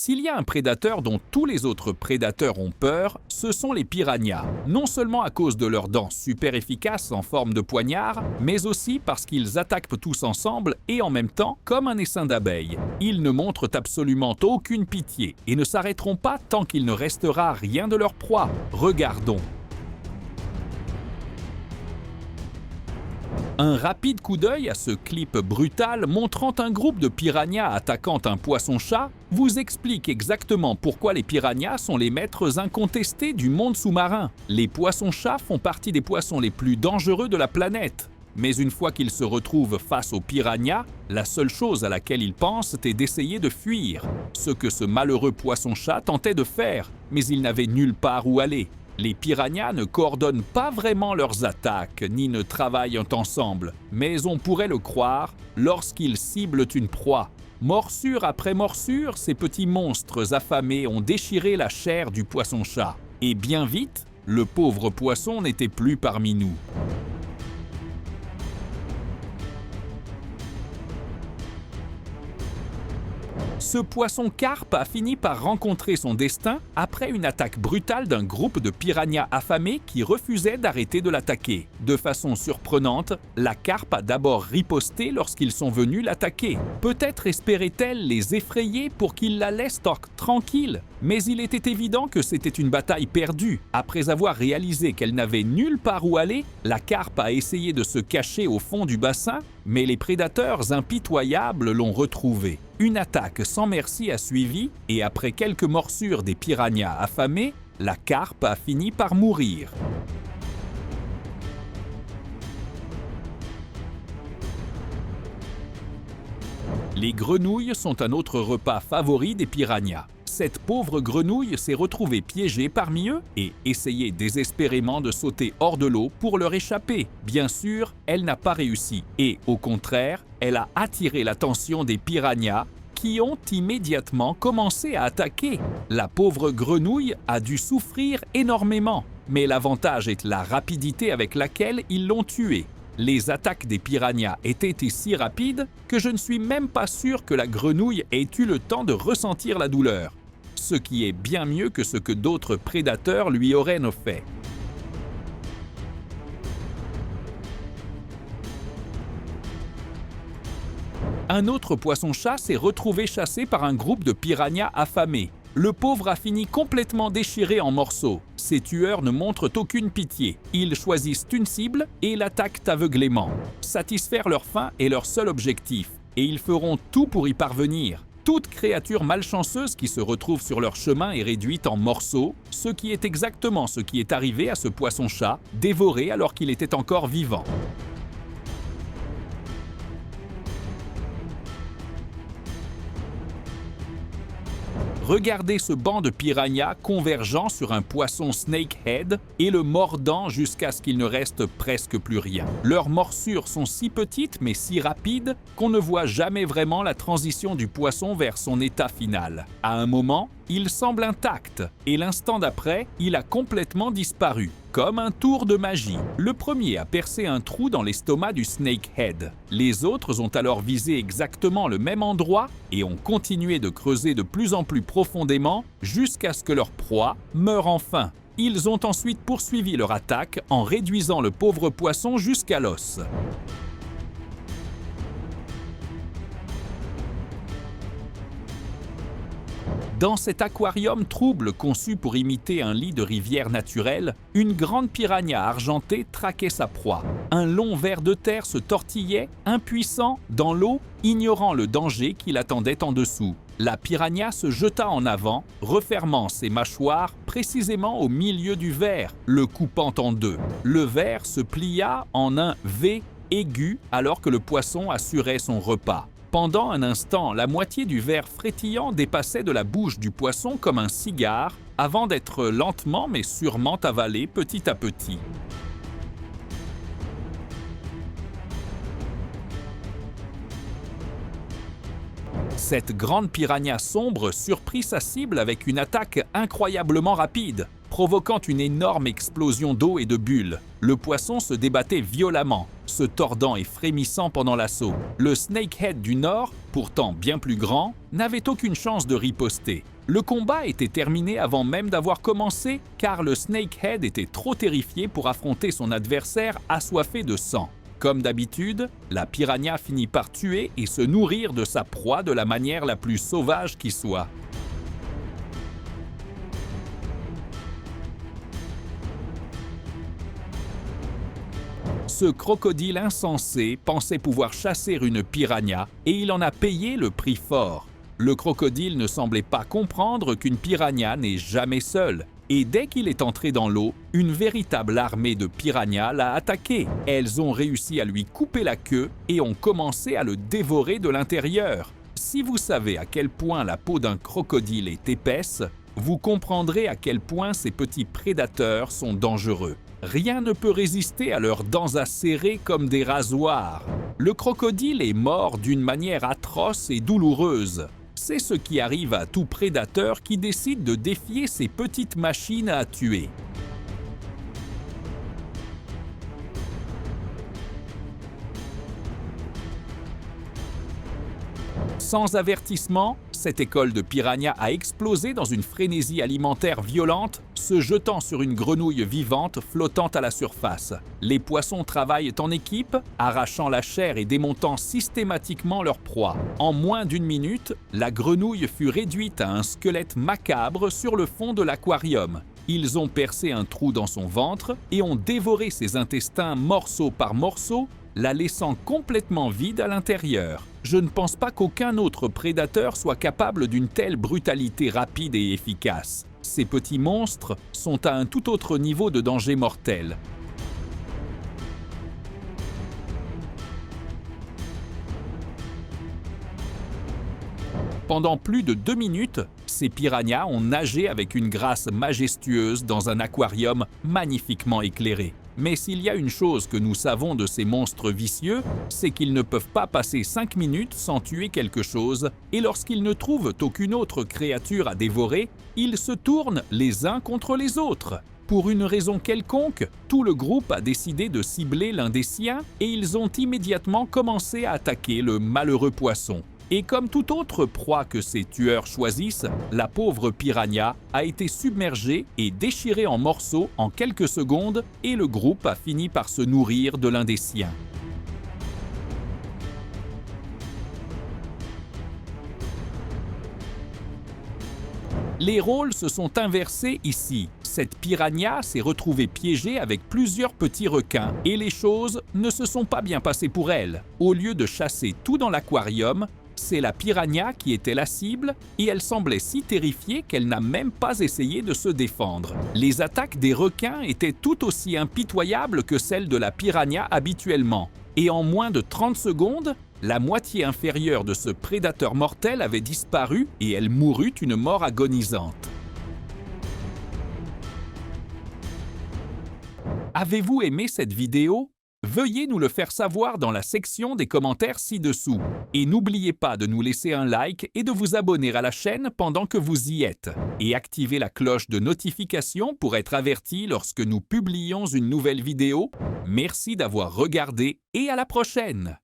S'il y a un prédateur dont tous les autres prédateurs ont peur, ce sont les piranhas. Non seulement à cause de leurs dents super efficaces en forme de poignard, mais aussi parce qu'ils attaquent tous ensemble et en même temps comme un essaim d'abeilles. Ils ne montrent absolument aucune pitié et ne s'arrêteront pas tant qu'il ne restera rien de leur proie. Regardons. Un rapide coup d'œil à ce clip brutal montrant un groupe de piranhas attaquant un poisson-chat vous explique exactement pourquoi les piranhas sont les maîtres incontestés du monde sous-marin. Les poissons-chats font partie des poissons les plus dangereux de la planète. Mais une fois qu'ils se retrouvent face aux piranhas, la seule chose à laquelle ils pensent est d'essayer de fuir. Ce que ce malheureux poisson-chat tentait de faire, mais il n'avait nulle part où aller. Les piranhas ne coordonnent pas vraiment leurs attaques, ni ne travaillent ensemble, mais on pourrait le croire lorsqu'ils ciblent une proie. Morsure après morsure, ces petits monstres affamés ont déchiré la chair du poisson-chat. Et bien vite, le pauvre poisson n'était plus parmi nous. Ce poisson carpe a fini par rencontrer son destin après une attaque brutale d'un groupe de piranhas affamés qui refusaient d'arrêter de l'attaquer. De façon surprenante, la carpe a d'abord riposté lorsqu'ils sont venus l'attaquer. Peut-être espérait-elle les effrayer pour qu'ils la laissent tranquille, mais il était évident que c'était une bataille perdue. Après avoir réalisé qu'elle n'avait nulle part où aller, la carpe a essayé de se cacher au fond du bassin, mais les prédateurs impitoyables l'ont retrouvée. Une attaque sans merci a suivi et après quelques morsures des piranhas affamés, la carpe a fini par mourir. Les grenouilles sont un autre repas favori des piranhas. Cette pauvre grenouille s'est retrouvée piégée parmi eux et essayait désespérément de sauter hors de l'eau pour leur échapper. Bien sûr, elle n'a pas réussi et, au contraire, elle a attiré l'attention des piranhas qui ont immédiatement commencé à attaquer. La pauvre grenouille a dû souffrir énormément, mais l'avantage est la rapidité avec laquelle ils l'ont tuée. Les attaques des piranhas étaient si rapides que je ne suis même pas sûr que la grenouille ait eu le temps de ressentir la douleur, ce qui est bien mieux que ce que d'autres prédateurs lui auraient fait. Un autre poisson-chat s'est retrouvé chassé par un groupe de piranhas affamés. Le pauvre a fini complètement déchiré en morceaux. Ces tueurs ne montrent aucune pitié. Ils choisissent une cible et l'attaquent aveuglément. Satisfaire leur faim est leur seul objectif, et ils feront tout pour y parvenir. Toute créature malchanceuse qui se retrouve sur leur chemin est réduite en morceaux, ce qui est exactement ce qui est arrivé à ce poisson-chat, dévoré alors qu'il était encore vivant. Regardez ce banc de piranhas convergeant sur un poisson snakehead et le mordant jusqu'à ce qu'il ne reste presque plus rien. Leurs morsures sont si petites mais si rapides qu'on ne voit jamais vraiment la transition du poisson vers son état final. À un moment, il semble intact et l'instant d'après, il a complètement disparu, comme un tour de magie. Le premier a percé un trou dans l'estomac du snakehead. Les autres ont alors visé exactement le même endroit et ont continué de creuser de plus en plus profondément jusqu'à ce que leur proie meure enfin. Ils ont ensuite poursuivi leur attaque en réduisant le pauvre poisson jusqu'à l'os. Dans cet aquarium trouble conçu pour imiter un lit de rivière naturelle, une grande piranha argentée traquait sa proie. Un long ver de terre se tortillait, impuissant, dans l'eau, ignorant le danger qui l'attendait en dessous. La piranha se jeta en avant, refermant ses mâchoires précisément au milieu du ver, le coupant en deux. Le ver se plia en un V aigu alors que le poisson assurait son repas. Pendant un instant, la moitié du ver frétillant dépassait de la bouche du poisson comme un cigare, avant d'être lentement mais sûrement avalé petit à petit. Cette grande piranha sombre surprit sa cible avec une attaque incroyablement rapide, provoquant une énorme explosion d'eau et de bulles. Le poisson se débattait violemment, se tordant et frémissant pendant l'assaut. Le snakehead du Nord, pourtant bien plus grand, n'avait aucune chance de riposter. Le combat était terminé avant même d'avoir commencé, car le snakehead était trop terrifié pour affronter son adversaire assoiffé de sang. Comme d'habitude, la piranha finit par tuer et se nourrir de sa proie de la manière la plus sauvage qui soit. Ce crocodile insensé pensait pouvoir chasser une piranha et il en a payé le prix fort. Le crocodile ne semblait pas comprendre qu'une piranha n'est jamais seule. Et dès qu'il est entré dans l'eau, une véritable armée de piranhas l'a attaqué. Elles ont réussi à lui couper la queue et ont commencé à le dévorer de l'intérieur. Si vous savez à quel point la peau d'un crocodile est épaisse, vous comprendrez à quel point ces petits prédateurs sont dangereux. Rien ne peut résister à leurs dents acérées comme des rasoirs. Le crocodile est mort d'une manière atroce et douloureuse. C'est ce qui arrive à tout prédateur qui décide de défier ces petites machines à tuer. Sans avertissement, cette école de piranhas a explosé dans une frénésie alimentaire violente, se jetant sur une grenouille vivante flottant à la surface. Les poissons travaillent en équipe, arrachant la chair et démontant systématiquement leur proie. En moins d'une minute, la grenouille fut réduite à un squelette macabre sur le fond de l'aquarium. Ils ont percé un trou dans son ventre et ont dévoré ses intestins morceau par morceau, la laissant complètement vide à l'intérieur. Je ne pense pas qu'aucun autre prédateur soit capable d'une telle brutalité rapide et efficace. Ces petits monstres sont à un tout autre niveau de danger mortel. Pendant plus de 2 minutes, ces piranhas ont nagé avec une grâce majestueuse dans un aquarium magnifiquement éclairé. Mais s'il y a une chose que nous savons de ces monstres vicieux, c'est qu'ils ne peuvent pas passer 5 minutes sans tuer quelque chose, et lorsqu'ils ne trouvent aucune autre créature à dévorer, ils se tournent les uns contre les autres. Pour une raison quelconque, tout le groupe a décidé de cibler l'un des siens et ils ont immédiatement commencé à attaquer le malheureux poisson. Et comme toute autre proie que ces tueurs choisissent, la pauvre piranha a été submergée et déchirée en morceaux en quelques secondes et le groupe a fini par se nourrir de l'un des siens. Les rôles se sont inversés ici. Cette piranha s'est retrouvée piégée avec plusieurs petits requins et les choses ne se sont pas bien passées pour elle. Au lieu de chasser tout dans l'aquarium, c'est la piranha qui était la cible et elle semblait si terrifiée qu'elle n'a même pas essayé de se défendre. Les attaques des requins étaient tout aussi impitoyables que celles de la piranha habituellement. Et en moins de 30 secondes, la moitié inférieure de ce prédateur mortel avait disparu et elle mourut une mort agonisante. Avez-vous aimé cette vidéo ? Veuillez nous le faire savoir dans la section des commentaires ci-dessous. Et n'oubliez pas de nous laisser un like et de vous abonner à la chaîne pendant que vous y êtes. Et activez la cloche de notification pour être averti lorsque nous publions une nouvelle vidéo. Merci d'avoir regardé et à la prochaine!